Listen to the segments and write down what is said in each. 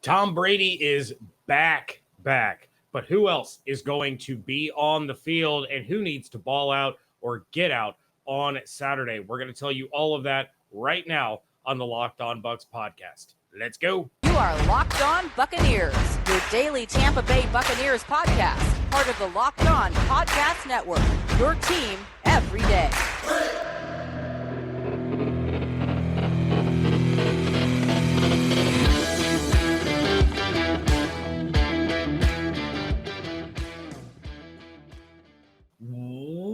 Tom Brady is back. But who else is going to be on the field and who needs to ball out or get out on Saturday? We're going to tell you all of that right now on the Locked On Bucs podcast. Let's go. You are Locked On Buccaneers, your daily Tampa Bay Buccaneers podcast, part of the Locked On Podcast Network, your team every day.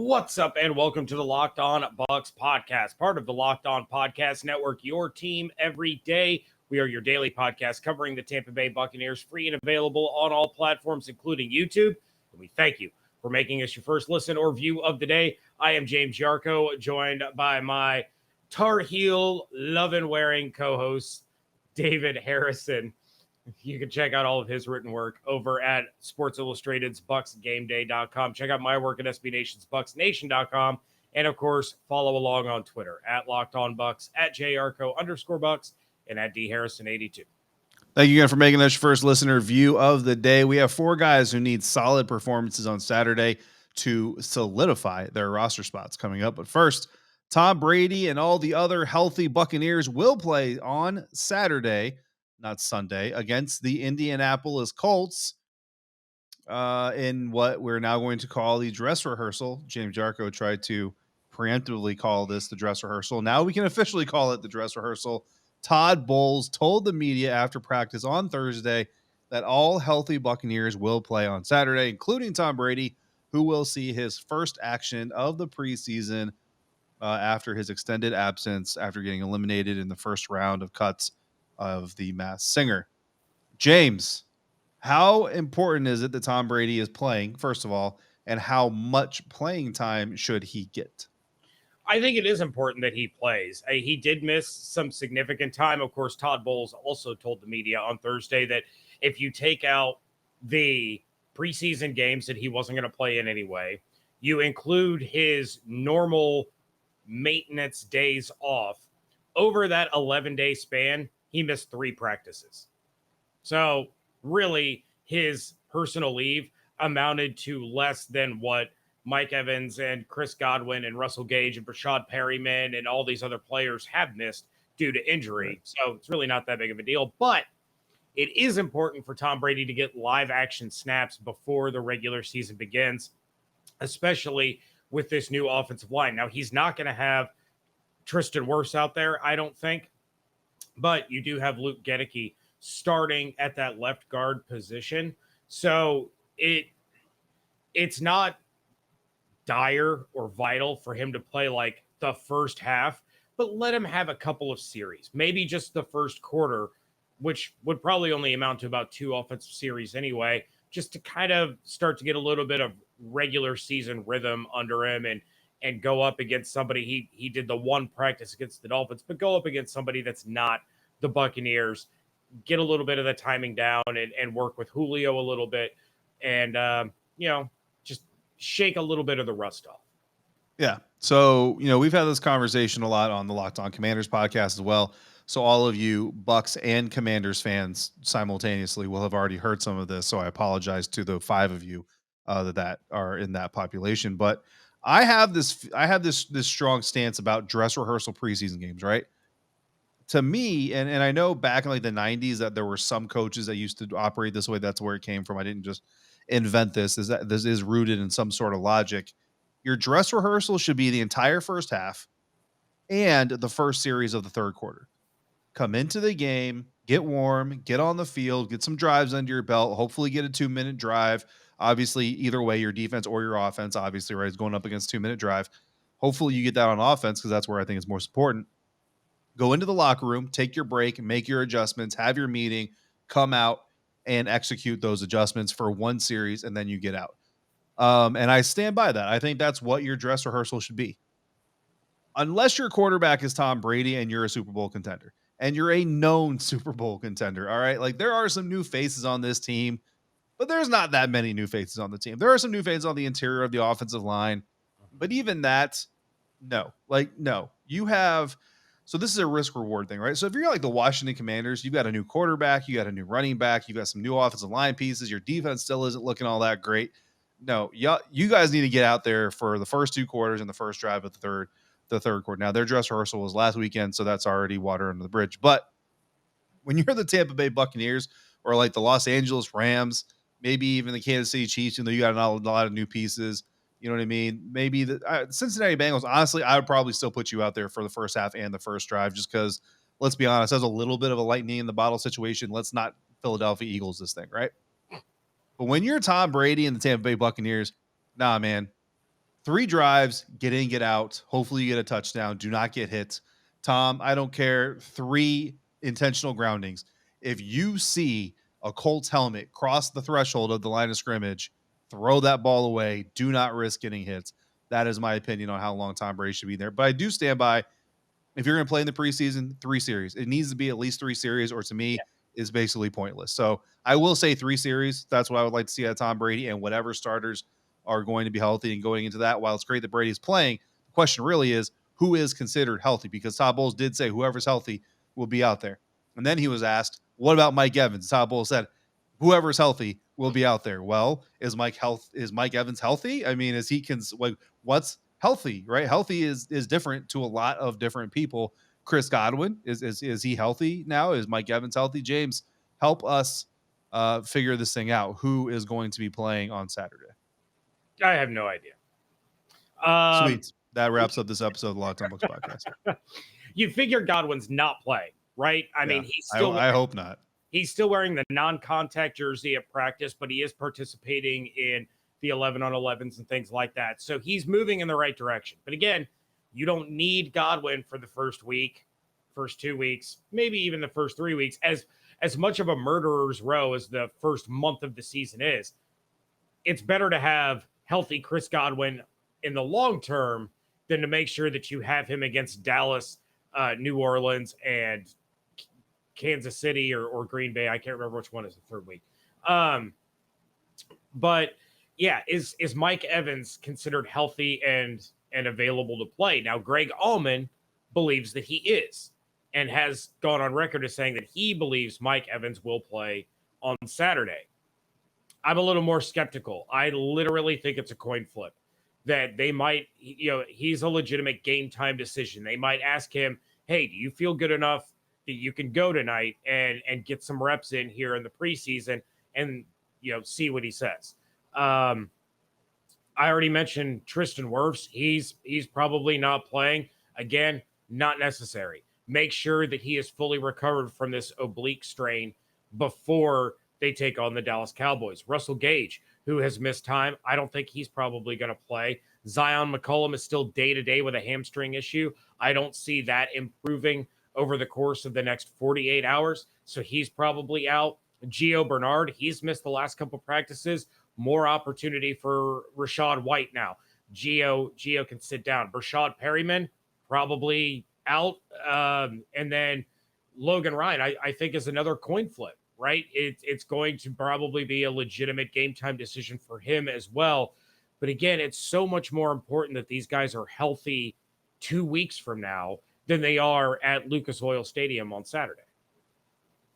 What's up, and welcome to the Locked On Bucs podcast, part of the Locked On Podcast Network, your team every day. We are your daily podcast covering the Tampa Bay Buccaneers, free and available on all platforms, including YouTube. And we thank you for making us your first listen or view of the day. I am James Yarcho, joined by my Tar Heel loving-wearing co-host, David Harrison. You can check out all of his written work over at Sports Illustrated's BucsGameDay.com. Check out my work at SB Nation's BucsNation.com. And, of course, follow along on Twitter at LockedOnBucs, at JRCO_Bucs, and at DHarrison82. Thank you again for making us your first listener view of the day. We have four guys who need solid performances on Saturday to solidify their roster spots coming up. But first, Tom Brady and all the other healthy Buccaneers will play on Saturday, not Sunday, against the Indianapolis Colts in what we're now going to call the dress rehearsal. James Yarcho tried to preemptively call this the dress rehearsal. Now we can officially call it the dress rehearsal. Todd Bowles told the media after practice on Thursday that all healthy Buccaneers will play on Saturday, including Tom Brady, who will see his first action of the preseason after his extended absence after getting eliminated in the first round of cuts of the Masked Singer. James, how important is it that Tom Brady is playing, first of all, and how much playing time should he get? I think it is important that he plays. He did miss some significant time. Of course, Todd Bowles also told the media on Thursday that if you take out the preseason games that he wasn't going to play in anyway, you include his normal maintenance days off, over that 11-day span, he missed 3 practices. So really, his personal leave amounted to less than what Mike Evans and Chris Godwin and Russell Gage and Brashad Perryman and all these other players have missed due to injury. So it's really not that big of a deal. But it is important for Tom Brady to get live action snaps before the regular season begins, especially with this new offensive line. Now, he's not going to have Tristan Wirfs out there, I don't think. But you do have Luke Gedeke starting at that left guard position. So it's not dire or vital for him to play like the first half, but let him have a couple of series, maybe just the first quarter, which would probably only amount to about 2 offensive series anyway, just to kind of start to get a little bit of regular season rhythm under him and go up against somebody. He did the one practice against the Dolphins, but go up against somebody that's not the Buccaneers, get a little bit of the timing down and work with Julio a little bit and, just shake a little bit of the rust off. Yeah. So, we've had this conversation a lot on the Locked On Commanders podcast as well. So all of you Bucs and Commanders fans simultaneously will have already heard some of this. So I apologize to the 5 of you that are in that population. But I have this strong stance about dress rehearsal preseason games, right? To me, and I know back in like the 90s that there were some coaches that used to operate this way. That's where it came from. I didn't just invent this. Is that this is rooted in some sort of logic. Your dress rehearsal should be the entire first half and the first series of the third quarter. Come into the game, get warm, get on the field, get some drives under your belt, hopefully get a 2-minute drive. Obviously, either way, your defense or your offense, obviously, right, is going up against 2-minute drive. Hopefully you get that on offense because that's where I think it's most important. Go into the locker room, take your break, make your adjustments, have your meeting, come out and execute those adjustments for one series, and then you get out. And I stand by that. I think that's what your dress rehearsal should be. Unless your quarterback is Tom Brady and you're a Super Bowl contender. And you're a known Super Bowl contender, all right? Like, there are some new faces on this team, but there's not that many new faces on the team. There are some new faces on the interior of the offensive line, but even that, no. Like, no. You have So this is a risk reward thing, right? So if you're like the Washington Commanders, you've got a new quarterback, you got a new running back, you got some new offensive line pieces. Your defense still isn't looking all that great. No, you guys need to get out there for the first 2 quarters and the first drive of the third quarter. Now their dress rehearsal was last weekend, so that's already water under the bridge. But when you're the Tampa Bay Buccaneers or like the Los Angeles Rams, maybe even the Kansas City Chiefs, you got a lot of new pieces. You know what I mean? Maybe the Cincinnati Bengals. Honestly, I would probably still put you out there for the first half and the first drive, just because. Let's be honest, that's a little bit of a lightning in the bottle situation. Let's not Philadelphia Eagles this thing, right? But when you're Tom Brady and the Tampa Bay Buccaneers, nah, man, 3 drives, get in, get out. Hopefully you get a touchdown. Do not get hit. Tom, I don't care. 3 intentional groundings. If you see a Colts helmet cross the threshold of the line of scrimmage, throw that ball away. Do not risk getting hits. That is my opinion on how long Tom Brady should be there. But I do stand by, if you're going to play in the preseason, 3 series. It needs to be at least 3 series, or to me, is basically pointless. So I will say 3 series. That's what I would like to see out of Tom Brady, and whatever starters are going to be healthy and going into that. While it's great that Brady's playing, the question really is, who is considered healthy? Because Todd Bowles did say whoever's healthy will be out there. And then he was asked, what about Mike Evans? Todd Bowles said, whoever's healthy will be out there. Well, is Mike Evans healthy? I mean, is he what's healthy, right? Healthy is different to a lot of different people. Chris Godwin, is he healthy now? Is Mike Evans healthy? James, help us figure this thing out. Who is going to be playing on Saturday? I have no idea. Sweet. That wraps up this episode of the Locked On Bucs Podcast. You figure Godwin's not playing, right? I mean, he's still. I hope not. He's still wearing the non-contact jersey at practice, but he is participating in the 11-on-11s and things like that. So he's moving in the right direction. But again, you don't need Godwin for the first week, first 2 weeks, maybe even the first 3 weeks. As much of a murderer's row as the first month of the season is, it's better to have healthy Chris Godwin in the long term than to make sure that you have him against Dallas, New Orleans, and Kansas City or Green Bay. I can't remember which one is the third week. But yeah, is Mike Evans considered healthy and available to play? Now, Greg Allman believes that he is, and has gone on record as saying that he believes Mike Evans will play on Saturday. I'm a little more skeptical. I literally think it's a coin flip, that they might, he's a legitimate game time decision. They might ask him, hey, do you feel good enough that you can go tonight and get some reps in here in the preseason, and see what he says. I already mentioned Tristan Wirfs. He's probably not playing. Again, not necessary. Make sure that he is fully recovered from this oblique strain before they take on the Dallas Cowboys. Russell Gage, who has missed time, I don't think he's probably going to play. Zion McCollum is still day-to-day with a hamstring issue. I don't see that improving over the course of the next 48 hours, so he's probably out. Gio Bernard, he's missed the last couple practices. More opportunity for Rachaad White now. Gio can sit down. Brashad Perryman, probably out. And then Logan Ryan, I think, is another coin flip, right? It's going to probably be a legitimate game time decision for him as well. But again, it's so much more important that these guys are healthy 2 weeks from now than they are at Lucas Oil Stadium on Saturday.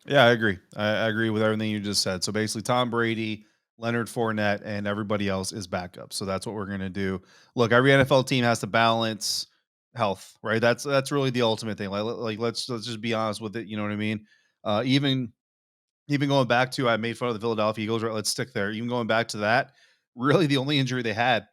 Yeah, I agree. I agree with everything you just said. So basically, Tom Brady, Leonard Fournette, and everybody else is backup. So that's what we're going to do. Look, every NFL team has to balance health, right? That's really the ultimate thing. Like let's just be honest with it. You know what I mean? Even going back to, I made fun of the Philadelphia Eagles, right? Let's stick there. Even going back to that, really the only injury they had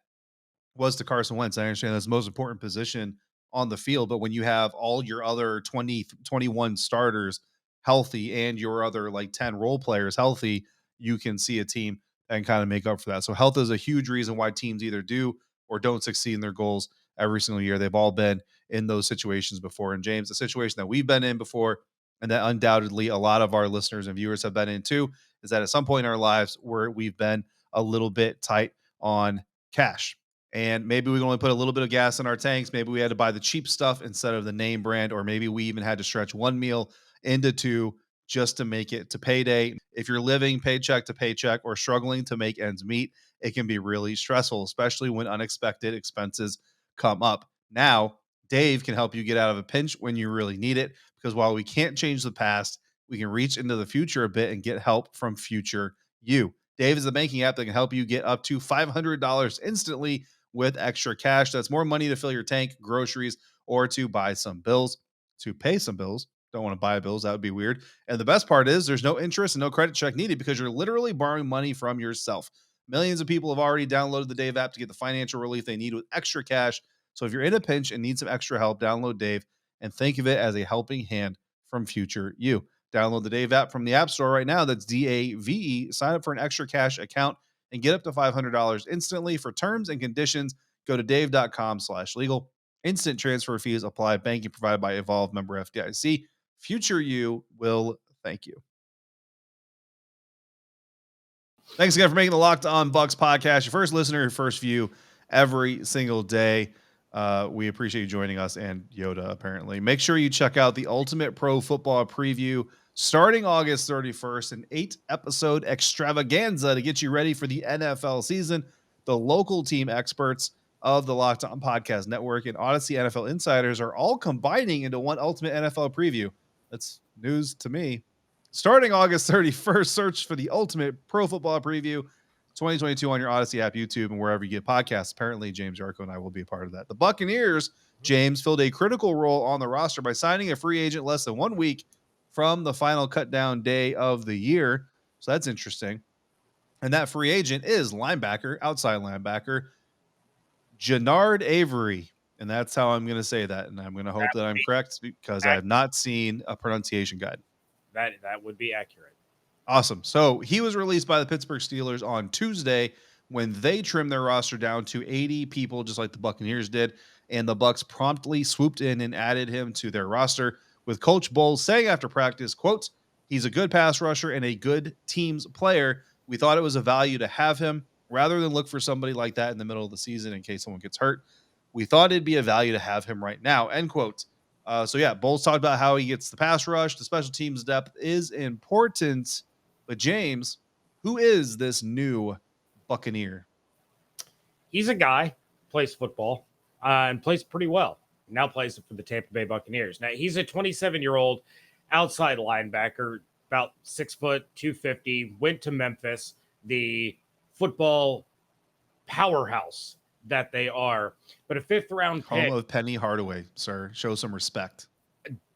was to Carson Wentz. I understand that's the most important position on the field, but when you have all your other 21 starters healthy and your other like 10 role players healthy, you can see a team and kind of make up for that. So health is a huge reason why teams either do or don't succeed in their goals every single year. They've all been in those situations before. And James, the situation that we've been in before, and that undoubtedly a lot of our listeners and viewers have been in too, is that at some point in our lives where we've been a little bit tight on cash. And maybe we can only put a little bit of gas in our tanks. Maybe we had to buy the cheap stuff instead of the name brand, or maybe we even had to stretch one meal into 2 just to make it to payday. If you're living paycheck to paycheck or struggling to make ends meet, it can be really stressful, especially when unexpected expenses come up. Now, Dave can help you get out of a pinch when you really need it, because while we can't change the past, we can reach into the future a bit and get help from future you. Dave is the banking app that can help you get up to $500 instantly with extra cash. That's more money to fill your tank, groceries, or to buy some bills, to pay some bills. Don't want to buy bills. That would be weird. And the best part is there's no interest and no credit check needed because you're literally borrowing money from yourself. Millions of people have already downloaded the Dave app to get the financial relief they need with extra cash. So if you're in a pinch and need some extra help, download Dave and think of it as a helping hand from future you. Download the Dave app from the App Store right now. That's DAVE. Sign up for an extra cash account and get up to $500 instantly. For terms and conditions, go to dave.com/legal. Instant transfer fees apply. Banking provided by Evolve, member FDIC. Future you will thank you. Thanks again for making the Locked On Bucs podcast your first listener, your first view every single day. We appreciate you joining us, and Yoda, apparently. Make sure you check out the Ultimate Pro Football Preview starting August 31st, an 8-episode extravaganza to get you ready for the NFL season. The local team experts of the Locked On Podcast Network and Odyssey NFL Insiders are all combining into one Ultimate NFL Preview. That's news to me. Starting August 31st, search for the Ultimate Pro Football Preview 2022 on your Odyssey app, YouTube, and wherever you get podcasts. Apparently, James Yarcho and I will be a part of that. The Buccaneers, James, filled a critical role on the roster by signing a free agent less than 1 week from the final cut down day of the year. So that's interesting. And that free agent is linebacker, outside linebacker, Genard Avery. And that's how I'm going to say that. And I'm going to hope that I'm correct because I have not seen a pronunciation guide. That would be accurate. Awesome. So he was released by the Pittsburgh Steelers on Tuesday when they trimmed their roster down to 80 people, just like the Buccaneers did. And the Bucs promptly swooped in and added him to their roster, with Coach Bowles saying after practice, quote, "He's a good pass rusher and a good teams player. We thought it was a value to have him rather than look for somebody like that in the middle of the season in case someone gets hurt. We thought it'd be a value to have him right now," end quote. Bowles talked about how he gets the pass rush. The special teams depth is important. But James, who is this new Buccaneer? He's a guy, plays football, and plays pretty well. Now plays for the Tampa Bay Buccaneers. Now, he's a 27-year-old outside linebacker, about 6 foot, 250, went to Memphis, the football powerhouse that they are. But a 5th-round pick. Home of Penny Hardaway, sir. Show some respect.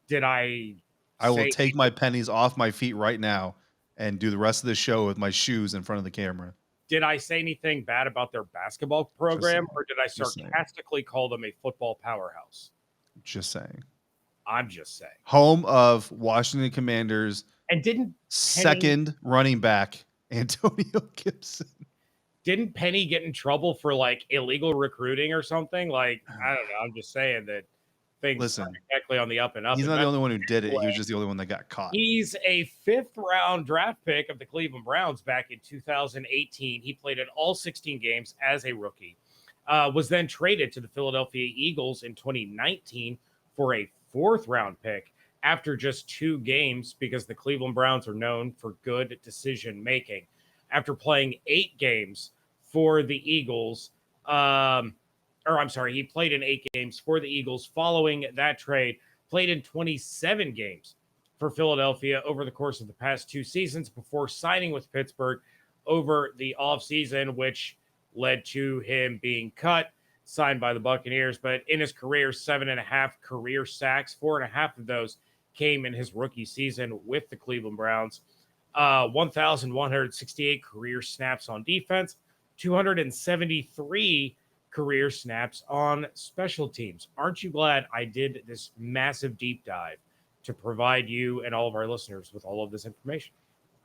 Did I will take my pennies off my feet right now and do the rest of the show with my shoes in front of the camera. Did I say anything bad about their basketball program, or did I sarcastically call them a football powerhouse? Just saying. I'm just saying. Home of Washington Commanders and second running back, Antonio Gibson. Didn't Penny get in trouble for like illegal recruiting or something? Like, I don't know. I'm just saying that things are exactly on the up and up. He's not the only one who did it. He was just the only one that got caught. He's a 5th-round draft pick of the Cleveland Browns back in 2018. He played in all 16 games as a rookie. Was then traded to the Philadelphia Eagles in 2019 for a 4th-round pick after just 2 games because the Cleveland Browns are known for good decision-making. After playing 8 games for the Eagles, he played in 8 games for the Eagles following that trade, played in 27 games for Philadelphia over the course of the past 2 seasons before signing with Pittsburgh over the offseason, which led to him being cut, signed by the Buccaneers. But in his career, 7.5 career sacks, 4.5 of those came in his rookie season with the Cleveland Browns. 1,168 career snaps on defense, 273 career snaps on special teams. Aren't you glad I did this massive deep dive to provide you and all of our listeners with all of this information?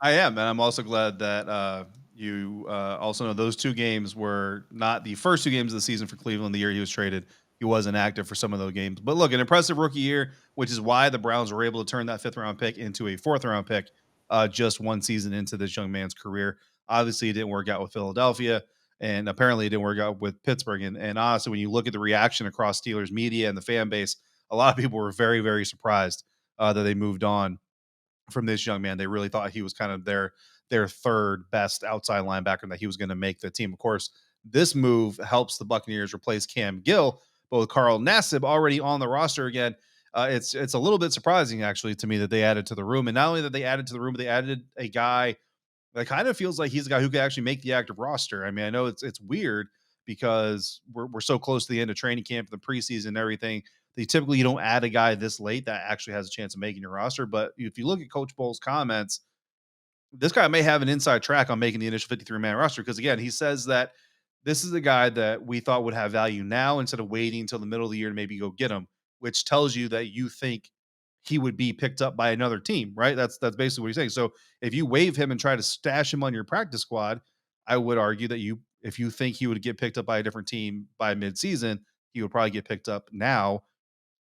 I am, and I'm also glad that you also know those 2 games were not the first 2 games of the season for Cleveland. The year he was traded, he wasn't active for some of those games. But look, an impressive rookie year, which is why the Browns were able to turn that 5th-round pick into a 4th-round pick just 1 season into this young man's career. Obviously, it didn't work out with Philadelphia, and apparently it didn't work out with Pittsburgh. And honestly, when you look at the reaction across Steelers media and the fan base, a lot of people were very, very surprised that they moved on from this young man. They really thought he was kind of their 3rd best outside linebacker, and that he was going to make the team. Of course, this move helps the Buccaneers replace Cam Gill, But with Carl Nassib already on the roster again, it's a little bit surprising actually to me that they added to the room. And not only that they added to the room, but they added a guy that kind of feels like he's a guy who could actually make the active roster. I mean, I know it's weird because we're so close to the end of training camp, the preseason and everything. They typically, you don't add a guy this late that actually has a chance of making your roster. But if you look at Coach Bowles' comments, this guy may have an inside track on making the initial 53-man roster because, again, he says that this is a guy that we thought would have value now instead of waiting until the middle of the year to maybe go get him, which tells you that you think he would be picked up by another team, right? That's basically what he's saying. So if you waive him and try to stash him on your practice squad, I would argue that if you think he would get picked up by a different team by midseason, he would probably get picked up now.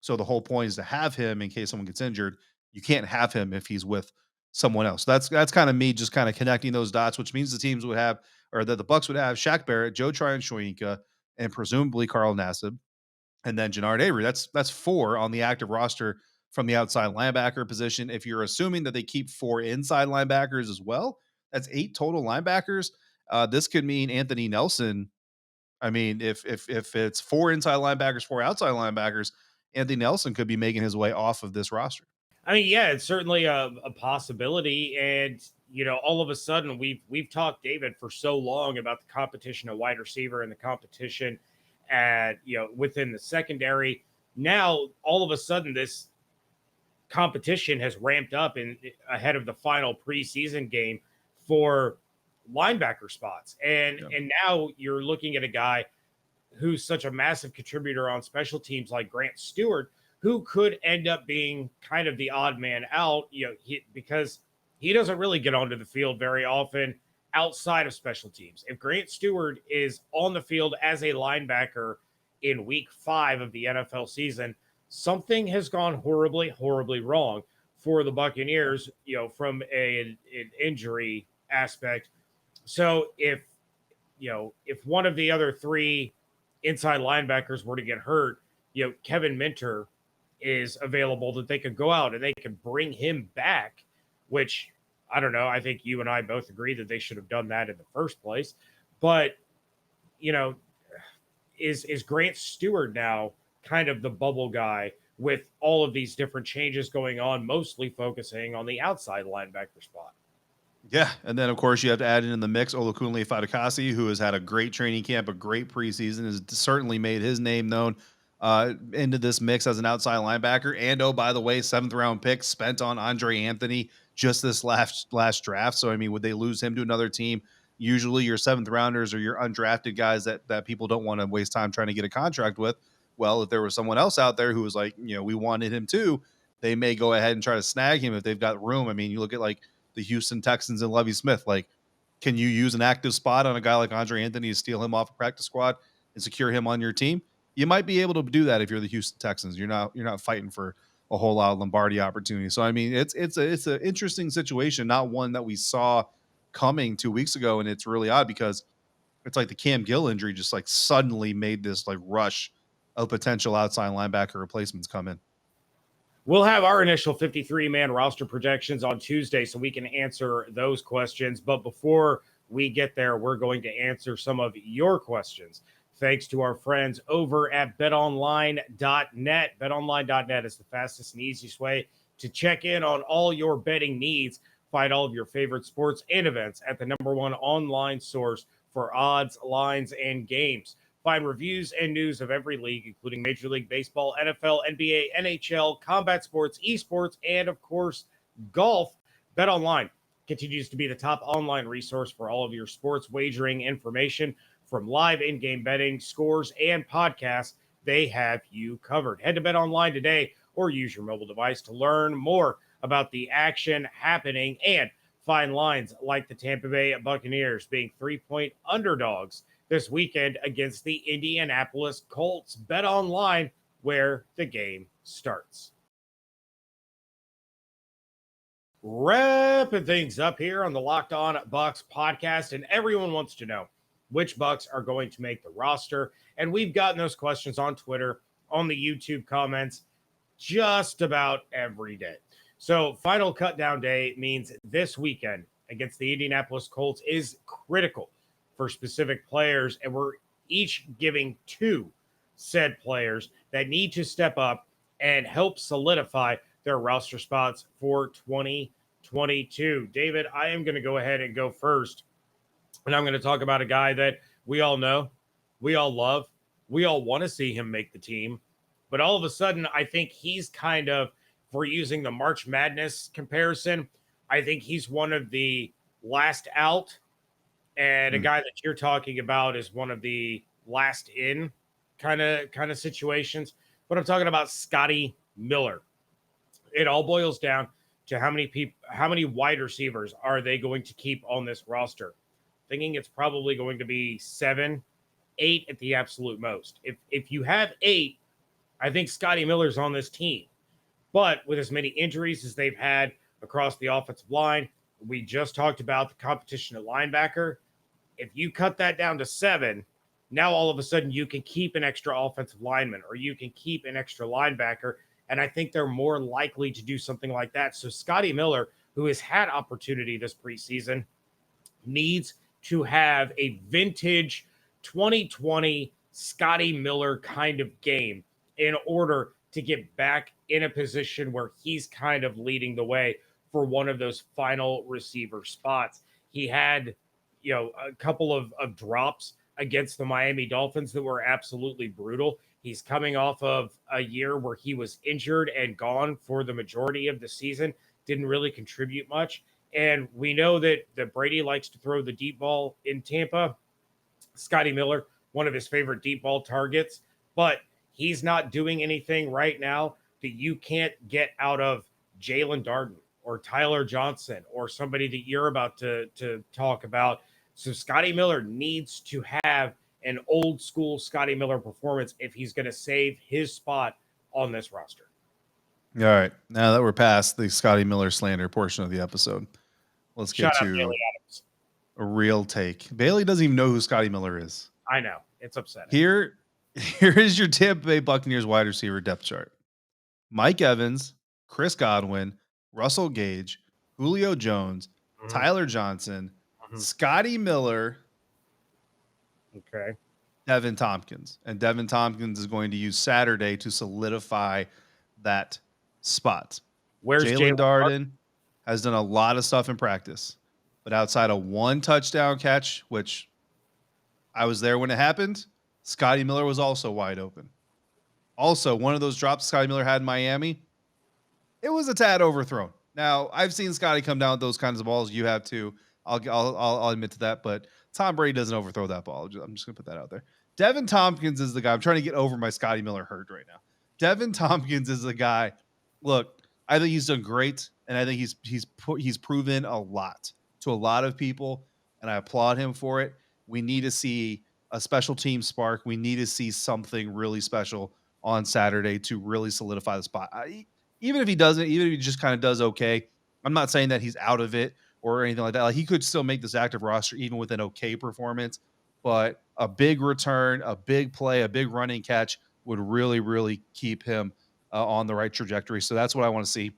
So the whole point is to have him in case someone gets injured. You can't have him if he's with someone else. That's kind of me just kind of connecting those dots, which means the teams would have, or that the Bucs would have Shaq Barrett, Joe Tryon-Shoyinka, and presumably Carl Nassib, and then Genard Avery. That's 4 on the active roster from the outside linebacker position. If you're assuming that they keep 4 inside linebackers as well, that's 8 total linebackers. This could mean Anthony Nelson. I mean, if it's 4 inside linebackers, 4 outside linebackers, Anthony Nelson could be making his way off of this roster. I mean, yeah, it's certainly a possibility. And, all of a sudden we've talked, David, for so long about the competition at wide receiver and the competition at, within the secondary. Now, all of a sudden, this competition has ramped up ahead of the final preseason game for linebacker spots. And now you're looking at a guy who's such a massive contributor on special teams like Grant Stewart, who could end up being kind of the odd man out, because he doesn't really get onto the field very often outside of special teams. If Grant Stewart is on the field as a linebacker in week 5 of the NFL season, something has gone horribly, horribly wrong for the Buccaneers, from an injury aspect. So if one of the other 3 inside linebackers were to get hurt, Kevin Minter is available that they could go out and they could bring him back, which I don't know. I think you and I both agree that they should have done that in the first place. But, is Grant Stewart now kind of the bubble guy with all of these different changes going on, mostly focusing on the outside linebacker spot? Yeah, and then of course you have to add in the mix Olukunle Fadakasi, who has had a great training camp, a great preseason, has certainly made his name known into this mix as an outside linebacker. And oh, by the way, 7th round pick spent on Andre Anthony just this last draft. So I mean, would they lose him to another team? Usually your 7th rounders or your undrafted guys that people don't want to waste time trying to get a contract with. Well, if there was someone else out there who was like, we wanted him too, they may go ahead and try to snag him if they've got room. I mean, you look at like the Houston Texans and Lovie Smith. Like, can you use an active spot on a guy like Andre Anthony to steal him off a practice squad and secure him on your team? You might be able to do that if you're the Houston Texans. You're not fighting for a whole lot of Lombardi opportunity. So I mean, it's an interesting situation, not one that we saw coming 2 weeks ago, and it's really odd because it's like the Cam Gill injury just like suddenly made this like rush of potential outside linebacker replacements come in. We'll have our initial 53-man roster projections on Tuesday so we can answer those questions. But before we get there, we're going to answer some of your questions. Thanks to our friends over at betonline.net. Betonline.net is the fastest and easiest way to check in on all your betting needs. Find all of your favorite sports and events at the #1 online source for odds, lines, and games. Find reviews and news of every league, including Major League Baseball, NFL, NBA, NHL, combat sports, esports, and, of course, golf. BetOnline continues to be the top online resource for all of your sports wagering information. From live in-game betting, scores, and podcasts, they have you covered. Head to BetOnline today or use your mobile device to learn more about the action happening and find lines like the Tampa Bay Buccaneers being 3-point underdogs this weekend against the Indianapolis Colts. BetOnline, where the game starts. Wrapping things up here on the Locked On Bucs podcast, and everyone wants to know which Bucs are going to make the roster. And we've gotten those questions on Twitter, on the YouTube comments, just about every day. So final cutdown day means this weekend against the Indianapolis Colts is critical for specific players, and we're each giving 2 said players that need to step up and help solidify their roster spots for 2022. David, I am going to go ahead and go first. And I'm going to talk about a guy that we all know, we all love, we all want to see him make the team. But all of a sudden, I think he's kind of, for using the March Madness comparison, I think he's one of the last out. And a guy that you're talking about is one of the last in kind of situations. But I'm talking about Scotty Miller. It all boils down to how many wide receivers are they going to keep on this roster? Thinking it's probably going to be 7, 8 at the absolute most. If you have 8, I think Scotty Miller's on this team. But with as many injuries as they've had across the offensive line, we just talked about the competition at linebacker. If you cut that down to 7, now all of a sudden you can keep an extra offensive lineman or you can keep an extra linebacker. And I think they're more likely to do something like that. So Scotty Miller, who has had opportunity this preseason, needs to have a vintage 2020 Scotty Miller kind of game in order to get back in a position where he's kind of leading the way for one of those final receiver spots. He had, a couple of drops against the Miami Dolphins that were absolutely brutal. He's coming off of a year where he was injured and gone for the majority of the season, didn't really contribute much. And we know that Brady likes to throw the deep ball in Tampa. Scotty Miller, one of his favorite deep ball targets, but he's not doing anything right now that you can't get out of Jalen Darden or Tyler Johnson or somebody that you're about to talk about. So Scotty Miller needs to have an old school Scotty Miller performance if he's going to save his spot on this roster. All right. Now that we're past the Scotty Miller slander portion of the episode, let's get to a real take. Bailey doesn't even know who Scotty Miller is. I know. It's upsetting. Here is your Tampa Bay Buccaneers wide receiver depth chart. Mike Evans, Chris Godwin, Russell Gage, Julio Jones, Tyler Johnson, Scotty Miller, Devin Tompkins. And Devin Tompkins is going to use Saturday to solidify that spot. Where's Jalen Darden? Has done a lot of stuff in practice, but outside of one touchdown catch, which I was there when it happened, Scotty Miller was also wide open. Also, one of those drops Scotty Miller had in Miami, it was a tad overthrown. Now, I've seen Scotty come down with those kinds of balls. You have too. I'll admit to that, but Tom Brady doesn't overthrow that ball. I'm just going to put that out there. Devin Tompkins is the guy. I'm trying to get over my Scotty Miller hurt right now. Devin Tompkins is the guy. Look, I think he's done great, and I think he's proven a lot to a lot of people, and I applaud him for it. We need to see a special team spark. We need to see something really special on Saturday to really solidify the spot. Even if he doesn't, even if he just kind of does okay, I'm not saying that he's out of it or anything like that. Like, he could still make this active roster even with an okay performance, but a big return, a big play, a big running catch would really, really keep him on the right trajectory. So that's what I want to see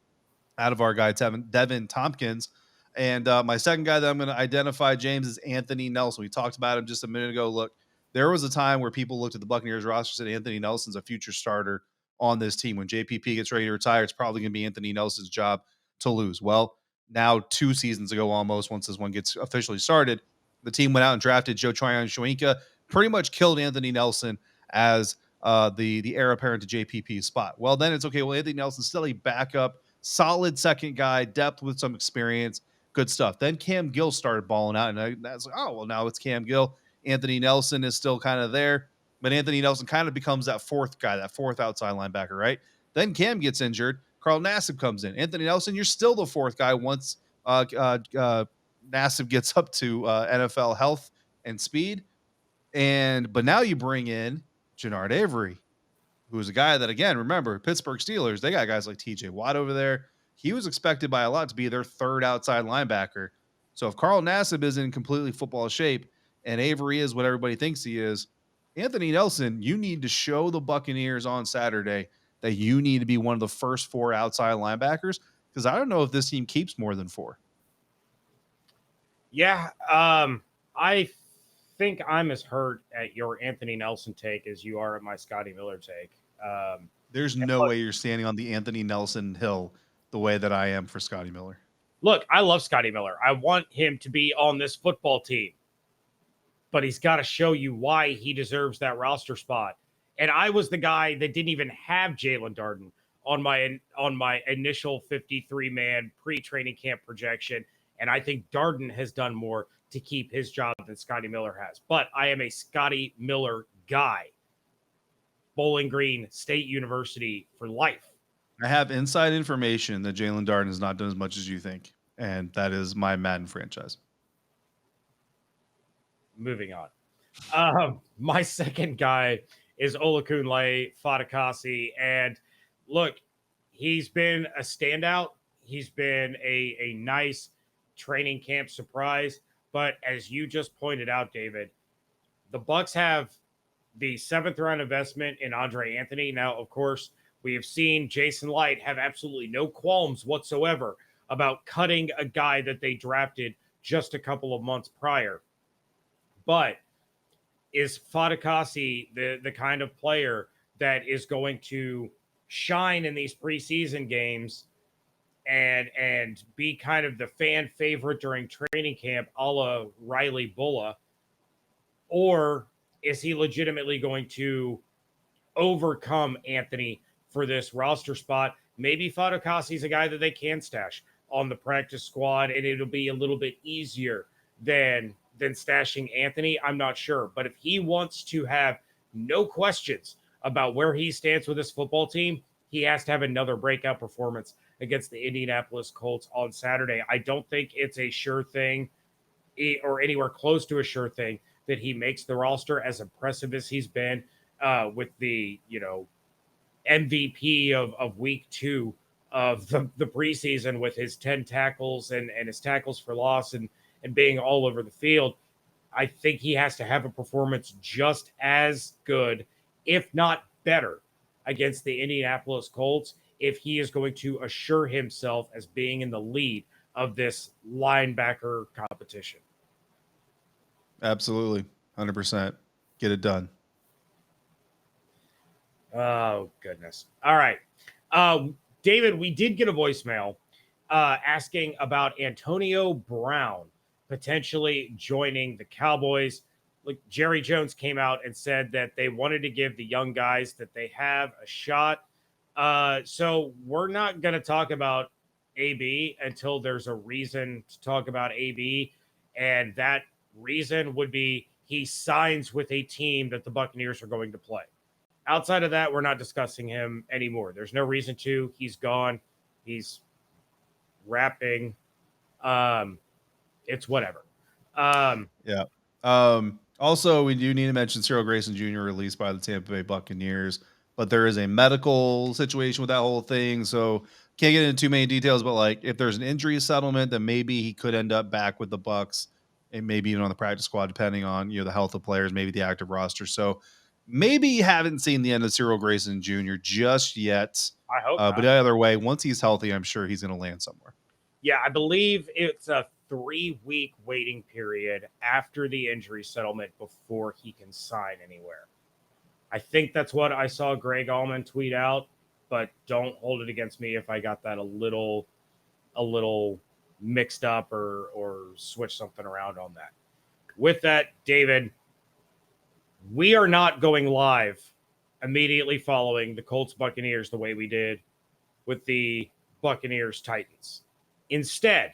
out of our guy, Devin Tompkins. And my second guy that I'm going to identify, James, is Anthony Nelson. We talked about him just a minute ago. Look, there was a time where people looked at the Buccaneers roster and said Anthony Nelson's a future starter on this team. When JPP gets ready to retire, it's probably going to be Anthony Nelson's job to lose. Well, now 2 seasons ago almost, once this one gets officially started, the team went out and drafted Joe Tryon-Shoyinka, pretty much killed Anthony Nelson as the heir apparent to JPP's spot. Well, then it's okay. Well, Anthony Nelson's still a backup, solid second guy, depth with some experience, good stuff. Then Cam Gill started balling out, and that's like, oh, well, now it's Cam Gill. Anthony Nelson is still kind of there, but Anthony Nelson kind of becomes that fourth guy, that fourth outside linebacker, right? Then Cam gets injured. Carl Nassib comes in. Anthony Nelson, you're still the fourth guy once Nassib gets up to NFL health and speed. But now you bring in Genard Avery, who is a guy that, again, remember, Pittsburgh Steelers, they got guys like TJ Watt over there. He was expected by a lot to be their third outside linebacker. So if Carl Nassib is in completely football shape and Avery is what everybody thinks he is, Anthony Nelson, you need to show the Buccaneers on Saturday that you need to be one of the first 4 outside linebackers, because I don't know if this team keeps more than 4. Yeah, I think I'm as hurt at your Anthony Nelson take as you are at my Scotty Miller take. There's no way you're standing on the Anthony Nelson hill the way that I am for Scotty Miller. Look, I love Scotty Miller. I want him to be on this football team, but he's got to show you why he deserves that roster spot. And I was the guy that didn't even have Jalen Darden on my initial 53-man pre-training camp projection. And I think Darden has done more to keep his job than Scotty Miller has. But I am a Scotty Miller guy. Bowling Green State University for life. I have inside information that Jalen Darden has not done as much as you think, and that is my Madden franchise. Moving on. My second guy is Olakunle Fatukasi. And look, he's been a standout. He's been a nice training camp surprise. But as you just pointed out, David, the Bucs have the 7th round investment in Andre Anthony. Now, of course, we have seen Jason Light have absolutely no qualms whatsoever about cutting a guy that they drafted just a couple of months prior. But is Fatukasi the kind of player that is going to shine in these preseason games and be kind of the fan favorite during training camp a la Riley Bulla? Or is he legitimately going to overcome Anthony for this roster spot? Maybe Fatukasi is a guy that they can stash on the practice squad, and it'll be a little bit easier than stashing Anthony. I'm not sure. But if he wants to have no questions about where he stands with this football team, he has to have another breakout performance against the Indianapolis Colts on Saturday. I don't think it's a sure thing or anywhere close to a sure thing that he makes the roster, as impressive as he's been with the, MVP of week 2 of the preseason with his 10 tackles and his tackles for loss and being all over the field. I think he has to have a performance just as good, if not better, against the Indianapolis Colts if he is going to assure himself as being in the lead of this linebacker competition. Absolutely. 100%. Get it done. Oh, goodness. All right. David, we did get a voicemail asking about Antonio Brown potentially joining the Cowboys. Like, Jerry Jones came out and said that they wanted to give the young guys that they have a shot. So we're not going to talk about AB until there's a reason to talk about AB. And that reason would be he signs with a team that the Buccaneers are going to play. Outside of that, we're not discussing him anymore. There's no reason to. He's gone. He's rapping. It's whatever. Yeah. Also, we do need to mention Cyril Grayson Jr. released by the Tampa Bay Buccaneers, but there is a medical situation with that whole thing. So can't get into too many details, but like if there's an injury settlement, then maybe he could end up back with the Bucs and maybe even on the practice squad, depending on, the health of players, maybe the active roster. So maybe you haven't seen the end of Cyril Grayson Jr. just yet. I hope not. But either way, once he's healthy, I'm sure he's going to land somewhere. Yeah, I believe it's a 3-week waiting period after the injury settlement before he can sign anywhere. I think that's what I saw Greg Allman tweet out, but don't hold it against me if I got that a little mixed up or switch something around on that. With that, David, we are not going live immediately following the Colts Buccaneers the way we did with the Buccaneers Titans. Instead,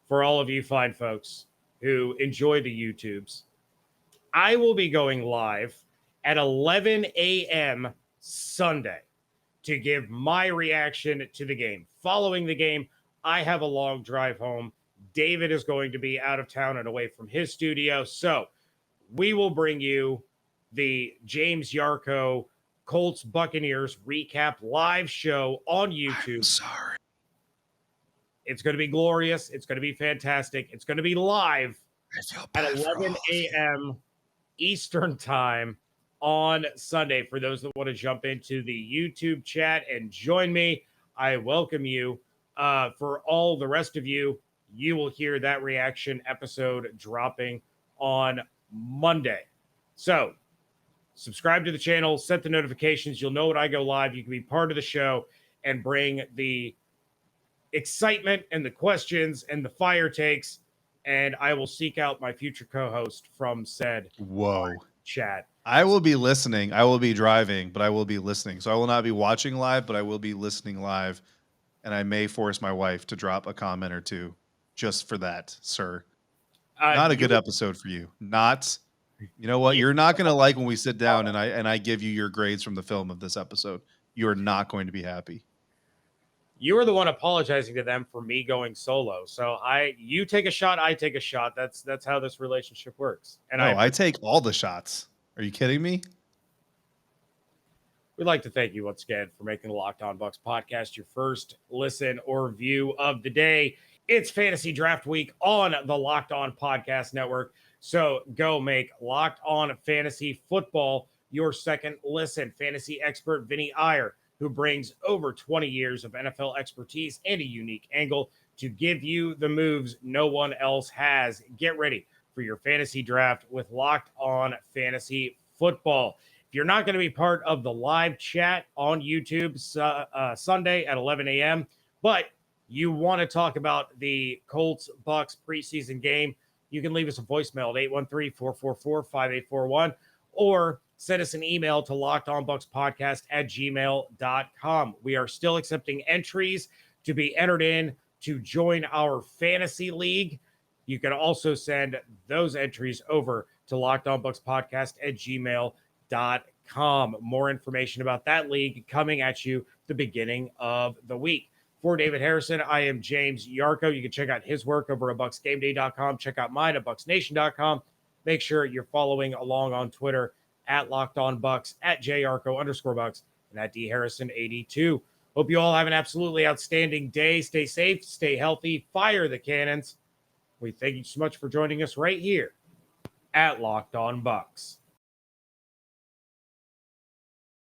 for all of you fine folks who enjoy the YouTubes, I will be going live at 11 a.m. Sunday to give my reaction to the game. Following the game, I have a long drive home. David is going to be out of town and away from his studio. So we will bring you the James Yarcho Colts Buccaneers recap live show on YouTube. I'm sorry. It's going to be glorious. It's going to be fantastic. It's going to be live at 11 a.m. Eastern time on Sunday. For those that want to jump into the YouTube chat and join me, I welcome you. For all the rest of you, you will hear that reaction episode dropping on Monday. So subscribe to the channel, set the notifications. You'll know when I go live. You can be part of the show and bring the excitement and the questions and the fire takes. And I will seek out my future co-host from said chat. I will be listening. I will be driving, but I will be listening. So I will not be watching live, but I will be listening live. And I may force my wife to drop a comment or two just for that, sir. Not a good episode for you. Not, you know what? You're not going to like when we sit down and I give you your grades from the film of this episode. You are not going to be happy. You were the one apologizing to them for me going solo. So you take a shot, I take a shot. That's how this relationship works. And no, I take all the shots. Are you kidding me? We'd like to thank you once again for making the Locked On Bucs podcast your first listen or view of the day. It's fantasy draft week on the Locked On Podcast Network. So go make Locked On Fantasy Football your second listen. Fantasy expert Vinny Iyer, who brings over 20 years of NFL expertise and a unique angle to give you the moves no one else has. Get ready for your fantasy draft with Locked On Fantasy Football. If you're not going to be part of the live chat on YouTube Sunday at 11 a.m., but you want to talk about the Colts-Bucs preseason game, you can leave us a voicemail at 813-444-5841 or send us an email to lockedonbucspodcast@gmail.com. We are still accepting entries to be entered in to join our fantasy league. You can also send those entries over to lockedonbucspodcast@gmail.com. More information about that league coming at you the beginning of the week. For David Harrison, I am James Yarcho. You can check out his work over at bucksgameday.com. Check out mine at bucksnation.com. Make sure you're following along on Twitter at LockedOnBucs, at JYarcho_Bucks, and at DHarrison82. Hope you all have an absolutely outstanding day. Stay safe, stay healthy, fire the cannons. We thank you so much for joining us right here at Locked On Bucs.